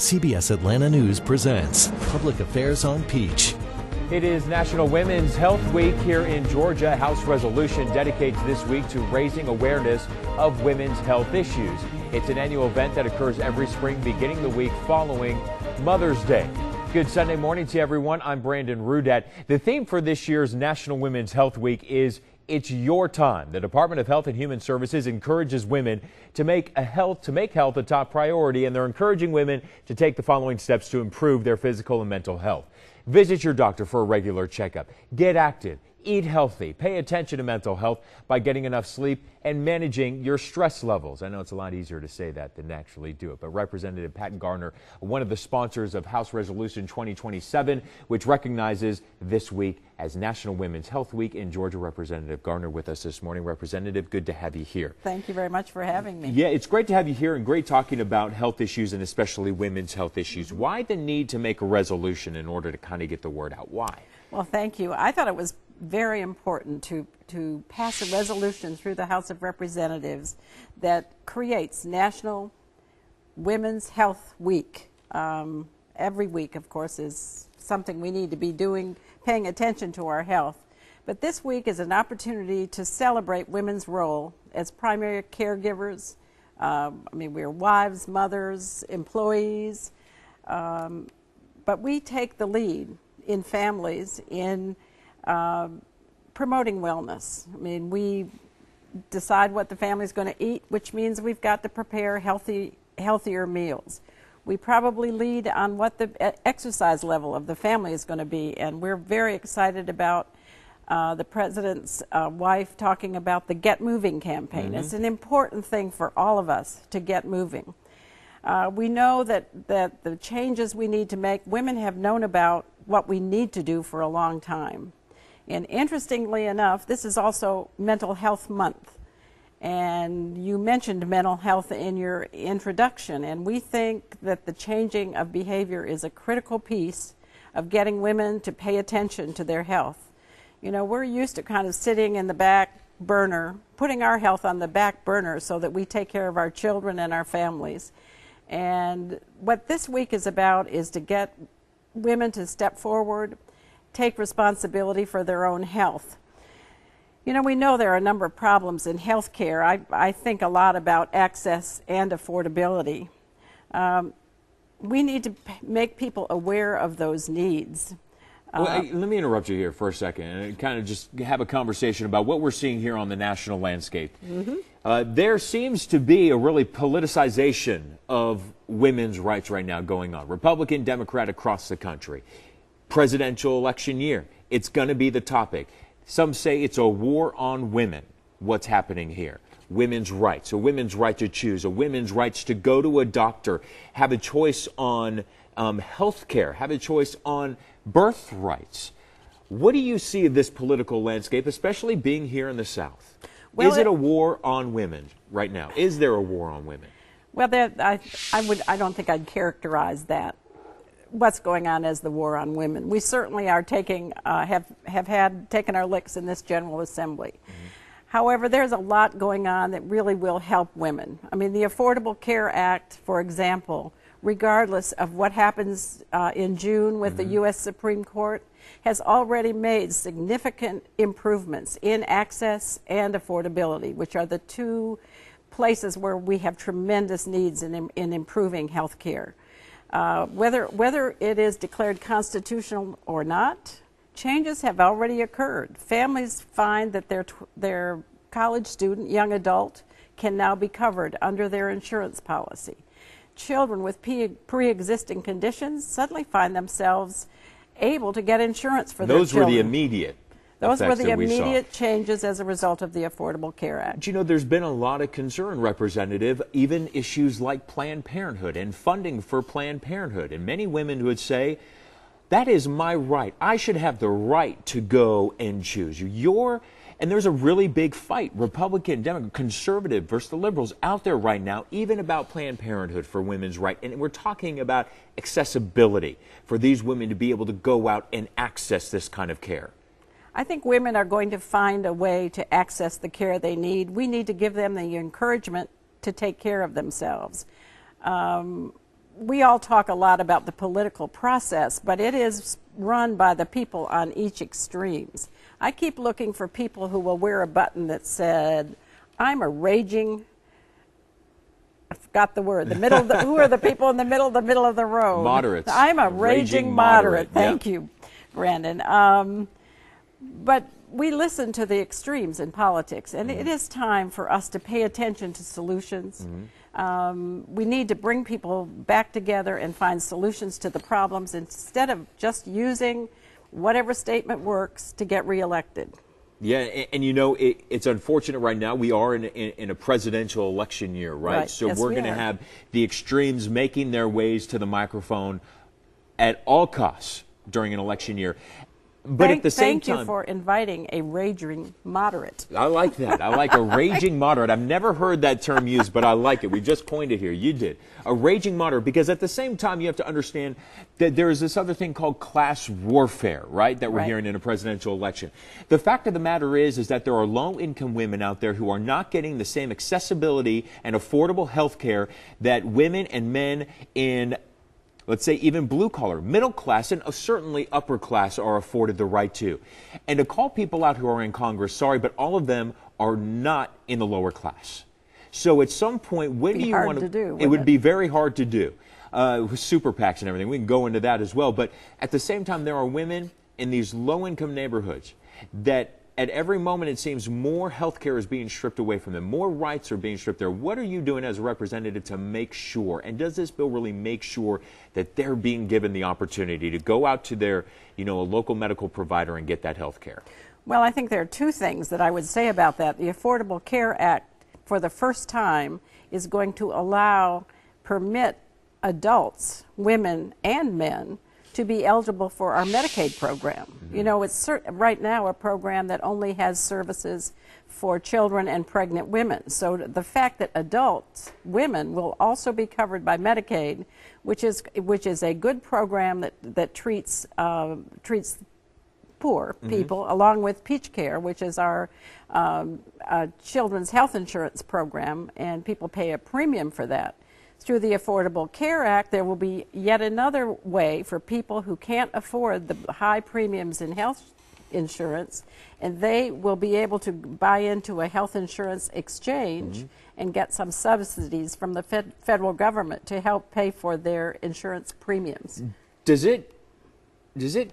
CBS Atlanta News presents Public Affairs on Peach. It is National Women's Health Week here in Georgia. House resolution dedicates this week to raising awareness of women's health issues. It's an annual event that occurs every spring, beginning the week following Mother's Day. Good Sunday morning to everyone. I'm Brandon Rudat. The theme for this year's National Women's Health Week is It's Your Time. The Department of Health and Human Services encourages women to make health a top priority, and they're encouraging women to take the following steps to improve their physical and mental health. Visit your doctor for a regular checkup. Get active. Eat healthy. Pay attention to mental health by getting enough sleep and managing your stress levels. I know it's a lot easier to say that than actually do it, but Representative Pat Garner, one of the sponsors of House Resolution 2027, which recognizes this week as National Women's Health Week in Georgia. Representative Garner with us this morning. Representative, good to have you here. Thank you very much for having me. Yeah, it's great to have you here and great talking about health issues and especially women's health issues. Why the need to make a resolution in order to kind of get the word out? Why? Well, thank you. I thought it was very important to pass a resolution through the House of Representatives that creates National Women's Health Week. Every week, of course, is something we need to be doing, paying attention to our health. But this week is an opportunity to celebrate women's role as primary caregivers. We're wives, mothers, employees, but we take the lead in families in promoting wellness. We decide what the family's going to eat, which means we've got to prepare healthier meals. We probably lead on what the exercise level of the family is going to be, and we're very excited about the President's wife talking about the Get Moving campaign. It's an important thing for all of us to get moving. We know that the changes we need to make, women have known about what we need to do for a long time. And interestingly enough, this is also Mental Health Month. And you mentioned mental health in your introduction, and we think that the changing of behavior is a critical piece of getting women to pay attention to their health. You know, we're used to kind of sitting in the back burner, putting our health on the back burner so that we take care of our children and our families. And what this week is about is to get women to step forward, take responsibility for their own health. You know, we know there are a number of problems in health care. I think a lot about access and affordability. We need to make people aware of those needs. Well, let me interrupt you here for a second and kind of just have a conversation about what we're seeing here on the national landscape. There seems to be a really politicization of women's rights right now going on. Republican, Democrat across the country. Presidential election year, it's going to be the topic. Some say it's a war on women, what's happening here. Women's rights, a women's right to choose, a women's rights to go to a doctor, have a choice on health care, have a choice on birth rights. What do you see of this political landscape, especially being here in the South? Well, is it a war on women right now? Is there a war on women? Well, I don't think I'd characterize that, what's going on as the war on women. We certainly are taking, have taken our licks in this General Assembly. However, there's a lot going on that really will help women. I mean, the Affordable Care Act, for example, regardless of what happens in June with the U.S. Supreme Court, has already made significant improvements in access and affordability, which are the two places where we have tremendous needs in improving health care. Whether it is declared constitutional or not, changes have already occurred. Families find that their college student, young adult, can now be covered under their insurance policy. Children with pre-existing conditions suddenly find themselves able to get insurance for their children. Those were the immediate Those were the immediate changes as a result of the Affordable Care Act. But you know, there's been a lot of concern, Representative, even issues like Planned Parenthood and funding for Planned Parenthood. And many women would say, that is my right. I should have the right to go and choose. And there's a really big fight, Republican, Democrat, conservative versus the liberals out there right now, even about Planned Parenthood for women's right. And we're talking about accessibility for these women to be able to go out and access this kind of care. I think women are going to find a way to access the care they need. We need to give them the encouragement to take care of themselves. we all talk a lot about the political process, but it is run by the people on each extremes. I keep looking for people who will wear a button that said, I'm a raging, I forgot the word, who are the people in the middle of the road? Moderates. I'm a raging moderate. Thank you, Brandon. But we listen to the extremes in politics, and it is time for us to pay attention to solutions. We need to bring people back together and find solutions to the problems instead of just using whatever statement works to get reelected. Yeah, and you know, it's unfortunate right now. We are in a presidential election year, right? So yes, we're going to have the extremes making their ways to the microphone at all costs during an election year. But at the same time, thank you for inviting a raging moderate. I like that. I like a raging moderate. I've never heard that term used, but I like it. We just coined it here. You did. A raging moderate, because at the same time, you have to understand that there is this other thing called class warfare, right, that we're hearing in a presidential election. The fact of the matter is that there are low-income women out there who are not getting the same accessibility and affordable health care that women and men in, let's say, even blue-collar, middle class, and certainly upper class are afforded the right to. And to call people out who are in Congress, sorry, but all of them are not in the lower class. So at some point, when do you want to do? It would be very hard to do. With super PACs and everything, we can go into that as well. But at the same time, there are women in these low-income neighborhoods that at every moment, it seems more health care is being stripped away from them. More rights are being stripped there. What are you doing as a representative to make sure, and does this bill really make sure that they're being given the opportunity to go out to their, a local medical provider and get that health care? Well, I think there are two things that I would say about that. The Affordable Care Act, for the first time, is going to permit adults, women and men, to be eligible for our Medicaid program. It's right now a program that only has services for children and pregnant women. So the fact that adults, women, will also be covered by Medicaid, which is a good program that treats poor people, along with Peach Care, which is our children's health insurance program, and people pay a premium for that. Through the Affordable Care Act, there will be yet another way for people who can't afford the high premiums in health insurance, and they will be able to buy into a health insurance exchange and get some subsidies from the federal government to help pay for their insurance premiums. Does it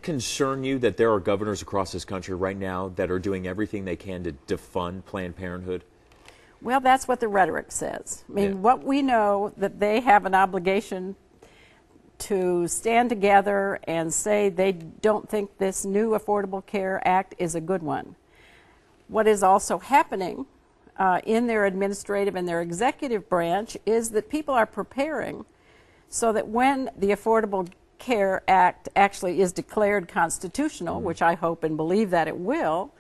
concern you that there are governors across this country right now that are doing everything they can to defund Planned Parenthood? Well, that's what the rhetoric says. I mean, what we know, that they have an obligation to stand together and say they don't think this new Affordable Care Act is a good one. What is also happening in their administrative and their executive branch is that people are preparing so that when the Affordable Care Act actually is declared constitutional, which I hope and believe that it will,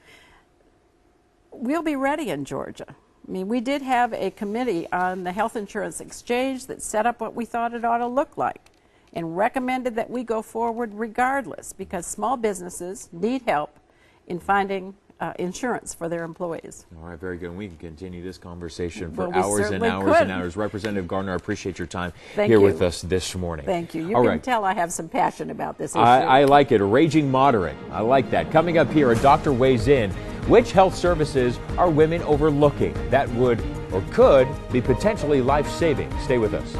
we'll be ready in Georgia. I mean, we did have a committee on the health insurance exchange that set up what we thought it ought to look like and recommended that we go forward regardless, because small businesses need help in finding insurance for their employees. All right, very good. And we can continue this conversation for hours and hours and hours. Representative Gardner, I appreciate your time here with us this morning. Thank you. You can tell I have some passion about this issue. I like it. A raging moderate. I like that. Coming up here, a doctor weighs in. Which health services are women overlooking that would or could be potentially life-saving? Stay with us.